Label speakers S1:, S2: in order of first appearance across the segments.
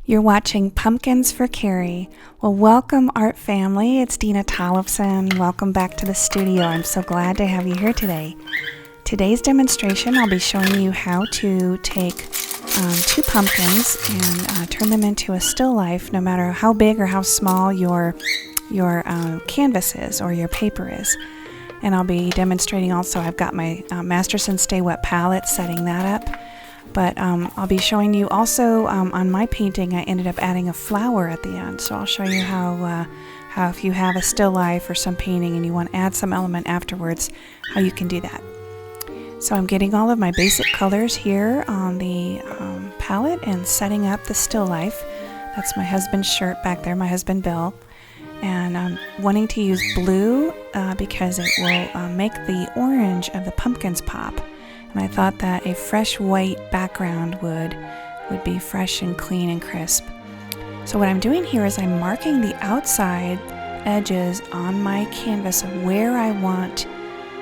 S1: You're watching Pumpkins for Carrie. Well, welcome art family. It's Dena Tollefson. Welcome back to the studio. I'm so glad to have you here today. Today's demonstration, I'll be showing you how to take two pumpkins and turn them into a still life, no matter how big or how small your canvas is or your paper is. And I'll be demonstrating also, I've got my Masterson Sta Wet Palette, setting that up. But I'll be showing you also on my painting, I ended up adding a flower at the end. So I'll show you how if you have a still life or some painting and you want to add some element afterwards, how you can do that. So I'm getting all of my basic colors here on the palette and setting up the still life. That's my husband's shirt back there, my husband Bill. And I'm wanting to use blue because it will make the orange of the pumpkins pop. And I thought that a fresh white background would be fresh and clean and crisp. So what I'm doing here is I'm marking the outside edges on my canvas of where I want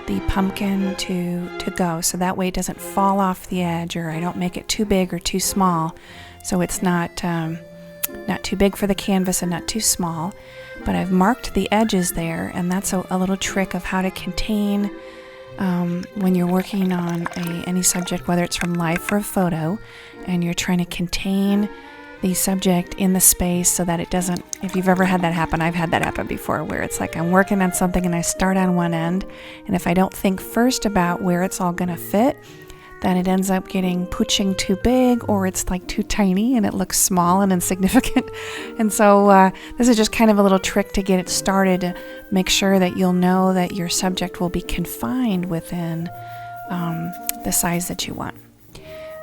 S1: the pumpkin to go. So that way it doesn't fall off the edge, or I don't make it too big or too small. So it's not too big for the canvas and not too small. But I've marked the edges there, and that's a little trick of how to contain when you're working on any subject, whether it's from life or a photo, and you're trying to contain the subject in the space so that it doesn't, if you've ever had that happen, I've had that happen before, where it's like I'm working on something and I start on one end, and if I don't think first about where it's all going to fit, then it ends up getting pushing too big, or it's like too tiny and it looks small and insignificant. And so this is just kind of a little trick to get it started, to make sure that you'll know that your subject will be confined within the size that you want.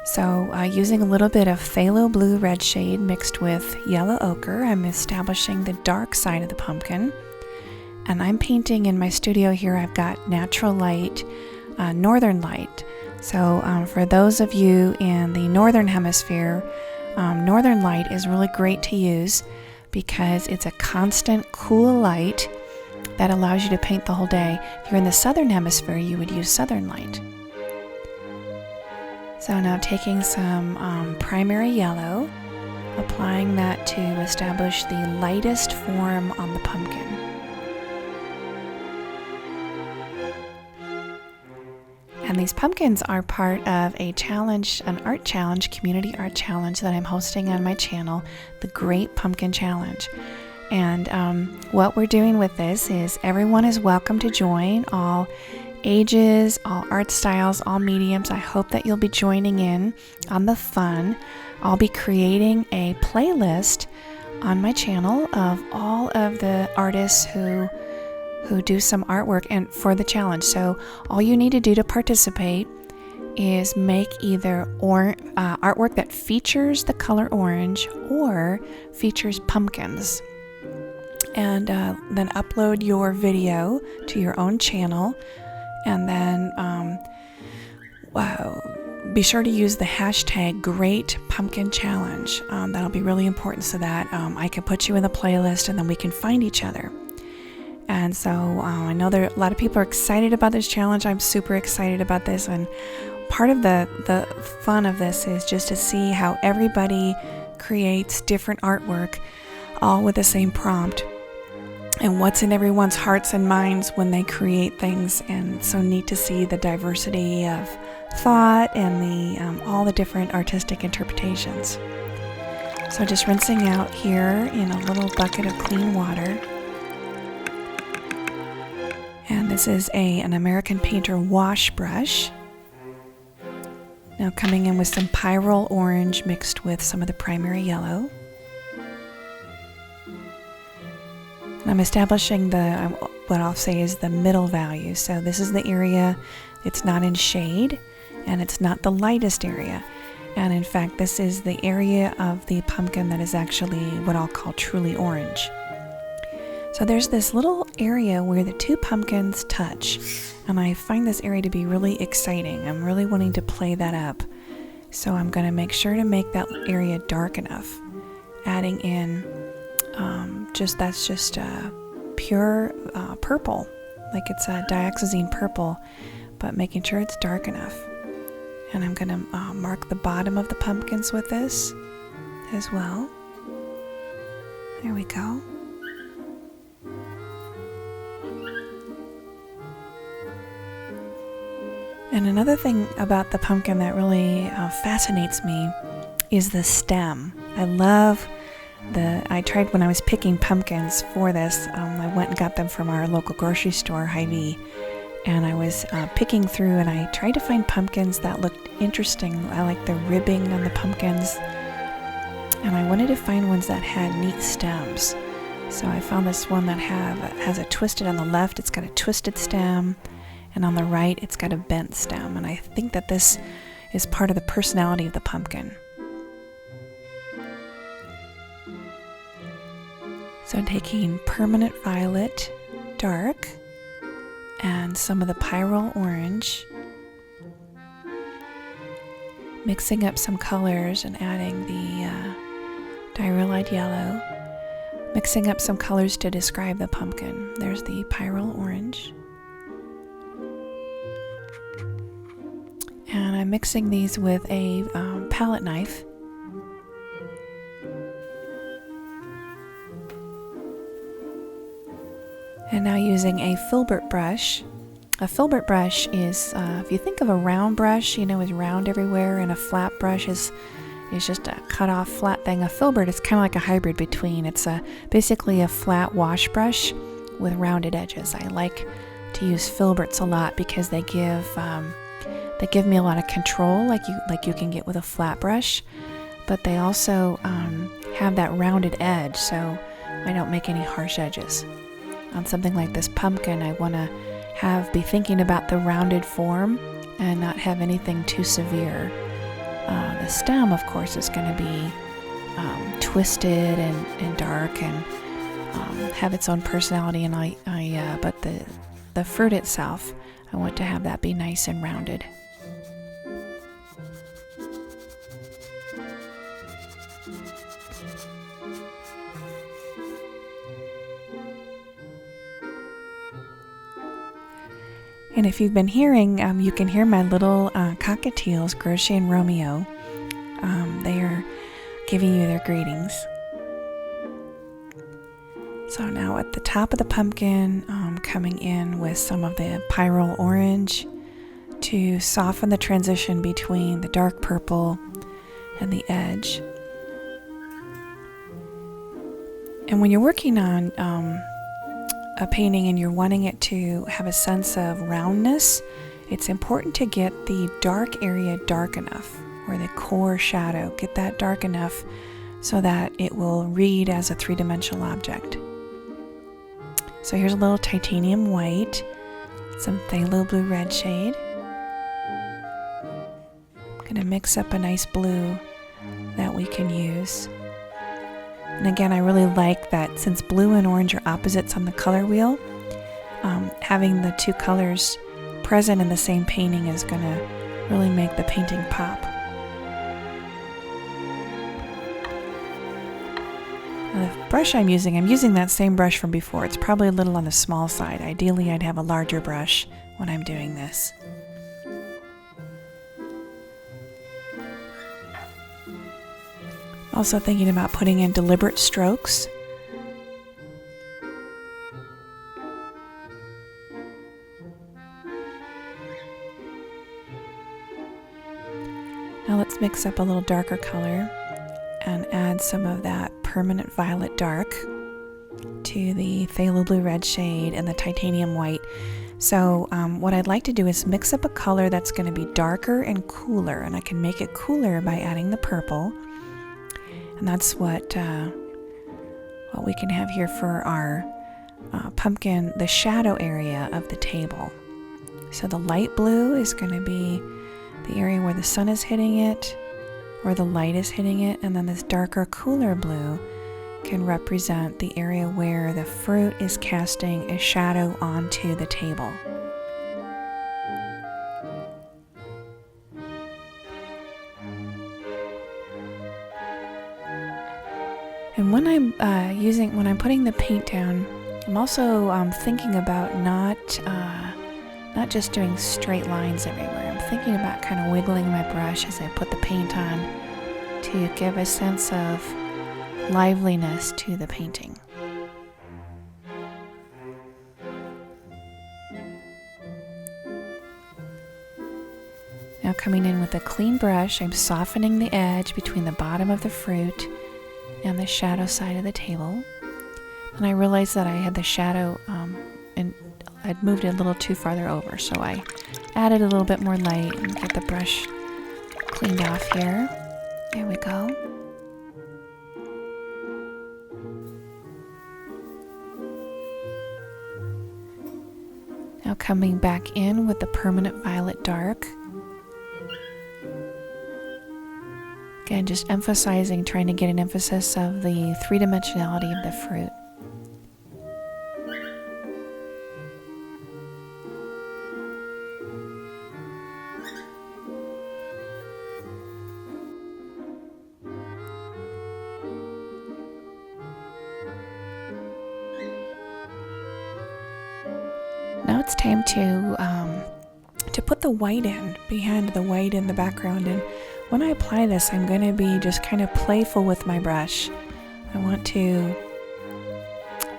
S1: So using a little bit of phthalo blue red shade mixed with yellow ochre, I'm establishing the dark side of the pumpkin. And I'm painting in my studio here. I've got natural light, northern light. So for those of you in the northern hemisphere, northern light is really great to use because it's a constant cool light that allows you to paint the whole day. If you're in the southern hemisphere, you would use southern light. So now taking some primary yellow, applying that to establish the lightest form on the pumpkin. And these pumpkins are part of a challenge, an art challenge, community art challenge that I'm hosting on my channel, the Great Pumpkin Challenge. And what we're doing with this is everyone is welcome to join, all ages, all art styles, all mediums. I hope that you'll be joining in on the fun. I'll be creating a playlist on my channel of all of the artists who do some artwork and for the challenge. So all you need to do to participate is make either artwork that features the color orange or features pumpkins, and then upload your video to your own channel, and then be sure to use the hashtag Great Pumpkin Challenge. That'll be really important so that I can put you in the playlist and then we can find each other. And so I know a lot of people are excited about this challenge. I'm super excited about this, and part of the fun of this is just to see how everybody creates different artwork, all with the same prompt, and what's in everyone's hearts and minds when they create things. And so neat to see the diversity of thought and all the different artistic interpretations. So just rinsing out here in a little bucket of clean water. And this is an American Painter wash brush. Now coming in with some pyrrole orange mixed with some of the primary yellow. And I'm establishing what I'll say is the middle value. So this is the area, it's not in shade, and it's not the lightest area. And in fact, this is the area of the pumpkin that is actually what I'll call truly orange. So there's this little area where the two pumpkins touch, and I find this area to be really exciting. I'm really wanting to play that up. So I'm going to make sure to make that area dark enough, adding in that's just pure purple, like it's a dioxazine purple, but making sure it's dark enough. And I'm going to mark the bottom of the pumpkins with this as well. There we go. And another thing about the pumpkin that really fascinates me is the stem. I tried when I was picking pumpkins for this, I went and got them from our local grocery store, Hy-Vee, and I was picking through and I tried to find pumpkins that looked interesting. I like the ribbing on the pumpkins, and I wanted to find ones that had neat stems. So I found this one that has a twisted on the left, it's got a twisted stem, and on the right it's got a bent stem, and I think that this is part of the personality of the pumpkin. So I'm taking Permanent Violet Dark and some of the Pyrrole Orange, mixing up some colors and adding the Diarrhea Yellow, mixing up some colors to describe the pumpkin. There's the Pyrrole Orange. And I'm mixing these with a palette knife. And now using a filbert brush. A filbert brush is, if you think of a round brush, is round everywhere, and a flat brush is just a cut off flat thing. A filbert is kind of like a hybrid between. It's basically a flat wash brush with rounded edges. I like to use filberts a lot because they give me a lot of control, like you can get with a flat brush, but they also have that rounded edge, so I don't make any harsh edges. On something like this pumpkin, I want to be thinking about the rounded form and not have anything too severe. The stem, of course, is going to be twisted and dark and have its own personality, and but the fruit itself, I want to have that be nice and rounded. And if you've been hearing, you can hear my little cockatiels, Grocia and Romeo. They are giving you their greetings. So now at the top of the pumpkin, coming in with some of the Pyrrole Orange to soften the transition between the dark purple and the edge. And when you're working on a painting and you're wanting it to have a sense of roundness, it's important to get the dark area dark enough, or the core shadow, get that dark enough so that it will read as a three-dimensional object. So here's a little titanium white, some phthalo blue red shade. I'm going to mix up a nice blue that we can use. And again, I really like that since blue and orange are opposites on the color wheel, having the two colors present in the same painting is going to really make the painting pop. Now the brush I'm using that same brush from before. It's probably a little on the small side. Ideally, I'd have a larger brush when I'm doing this. Also thinking about putting in deliberate strokes. Now let's mix up a little darker color and add some of that Permanent Violet Dark to the phthalo blue red shade and the titanium white. So what I'd like to do is mix up a color that's going to be darker and cooler, and I can make it cooler by adding the purple. And that's what we can have here for our pumpkin, the shadow area of the table. So the light blue is going to be the area where the sun is hitting it, or the light is hitting it, and then this darker, cooler blue can represent the area where the fruit is casting a shadow onto the table. And when I'm putting the paint down, I'm also thinking about not just doing straight lines everywhere. I'm thinking about kind of wiggling my brush as I put the paint on to give a sense of liveliness to the painting. Now coming in with a clean brush, I'm softening the edge between the bottom of the fruit and the shadow side of the table. And I realized that I had the shadow and I'd moved it a little too farther over, so I added a little bit more light and get the brush cleaned off here. There we go. Now coming back in with the permanent violet dark. Again, just emphasizing, trying to get an emphasis of the three-dimensionality of the fruit. Now it's time to put the white in, behind the white in the background. And when I apply this, I'm going to be just kind of playful with my brush. I want to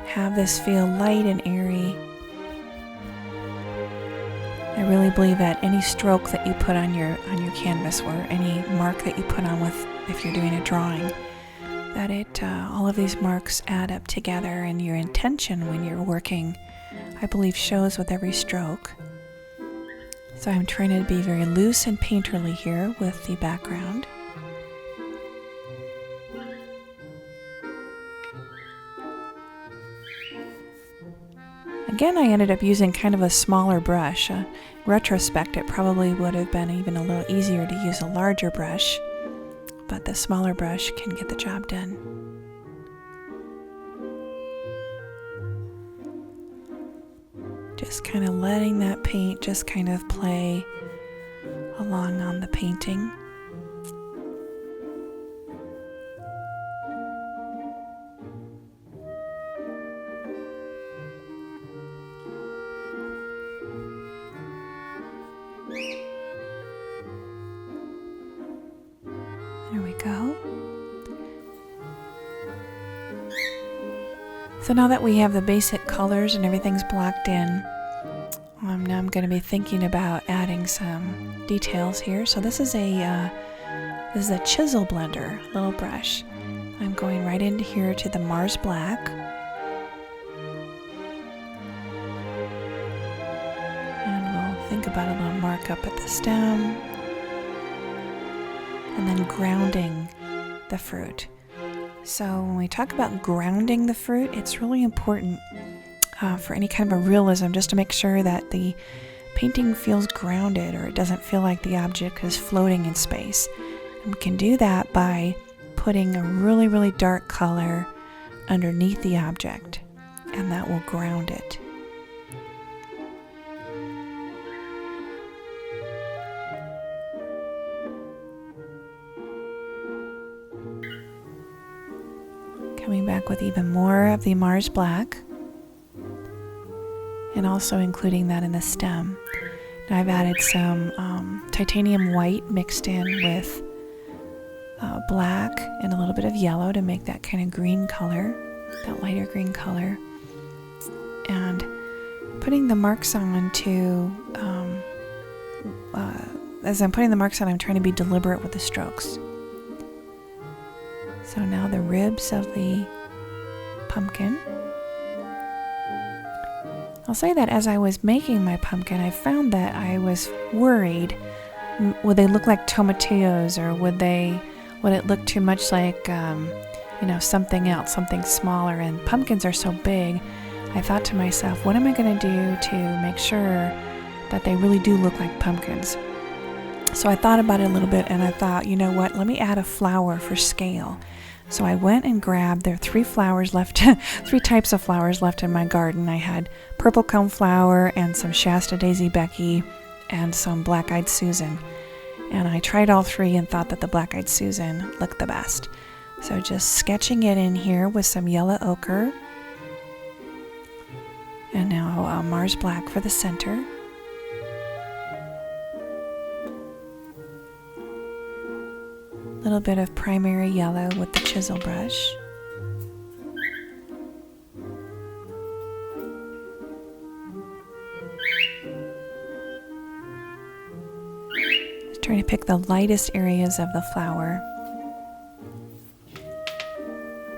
S1: have this feel light and airy. I really believe that any stroke that you put on your canvas, or any mark that you put on with, if you're doing a drawing, that all of these marks add up together, and your intention when you're working, I believe, shows with every stroke. So I'm trying to be very loose and painterly here with the background. Again, I ended up using kind of a smaller brush. In retrospect, it probably would have been even a little easier to use a larger brush, but the smaller brush can get the job done. Just kind of letting that paint just kind of play along on the painting. There we go. So now that we have the basic colors and everything's blocked in, now I'm going to be thinking about adding some details here. So this is a chisel blender, little brush. I'm going right into here to the Mars Black. And we'll think about a little mark up at the stem. And then grounding the fruit. So when we talk about grounding the fruit, it's really important for any kind of a realism, just to make sure that the painting feels grounded, or it doesn't feel like the object is floating in space. And we can do that by putting a really, really dark color underneath the object, and that will ground it. Coming back with even more of the Mars Black, and also including that in the stem. Now I've added some titanium white mixed in with black and a little bit of yellow to make that kind of green color, that lighter green color. And putting the marks on as I'm putting the marks on, I'm trying to be deliberate with the strokes. So now the ribs of the pumpkin. I'll say that as I was making my pumpkin, I found that I was worried. Would they look like tomatillos, or would it look too much like, something else, something smaller? And pumpkins are so big, I thought to myself, what am I going to do to make sure that they really do look like pumpkins? So I thought about it a little bit, and I thought, you know what, let me add a flower for scale. So I went and grabbed, there are three types of flowers left in my garden. I had purple cone flower and some Shasta Daisy Becky and some black-eyed Susan. And I tried all three and thought that the black-eyed Susan looked the best. So just sketching it in here with some yellow ochre. And now Mars Black for the center. Little bit of primary yellow with the chisel brush. Trying to pick the lightest areas of the flower,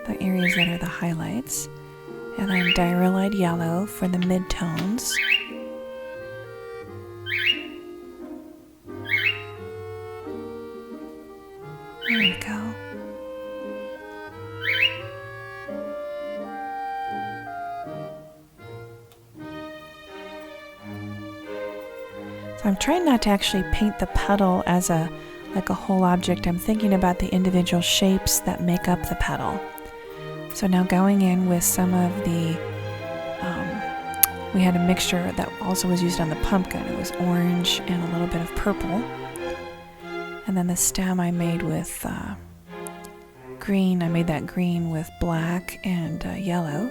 S1: the areas that are the highlights, and then diarrhea yellow for the mid-tones. There we go. So I'm trying not to actually paint the petal as like a whole object. I'm thinking about the individual shapes that make up the petal. So now going in with some of the, we had a mixture that also was used on the pumpkin. It was orange and a little bit of purple. And then the stem I made with green. I made that green with black and yellow.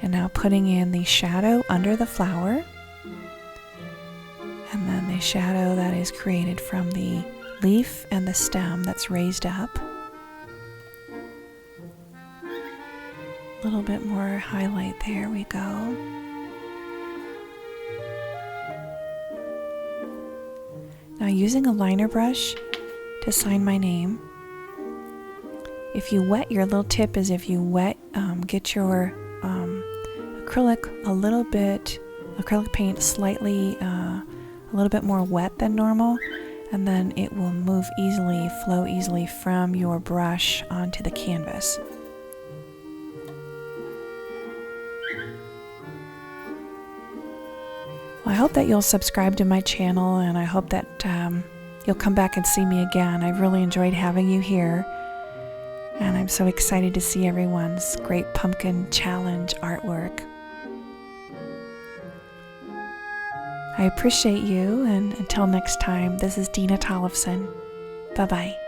S1: And now putting in the shadow under the flower. And then the shadow that is created from the leaf and the stem that's raised up. A little bit more highlight, there we go. Now using a liner brush to sign my name. If you wet, your little tip is if you wet, get your acrylic paint slightly, a little bit more wet than normal, and then it will flow easily from your brush onto the canvas. Well, I hope that you'll subscribe to my channel, and I hope that you'll come back and see me again. I've really enjoyed having you here, and I'm so excited to see everyone's great pumpkin challenge artwork. I appreciate you, and until next time, this is Dena Tollefson. Bye-bye.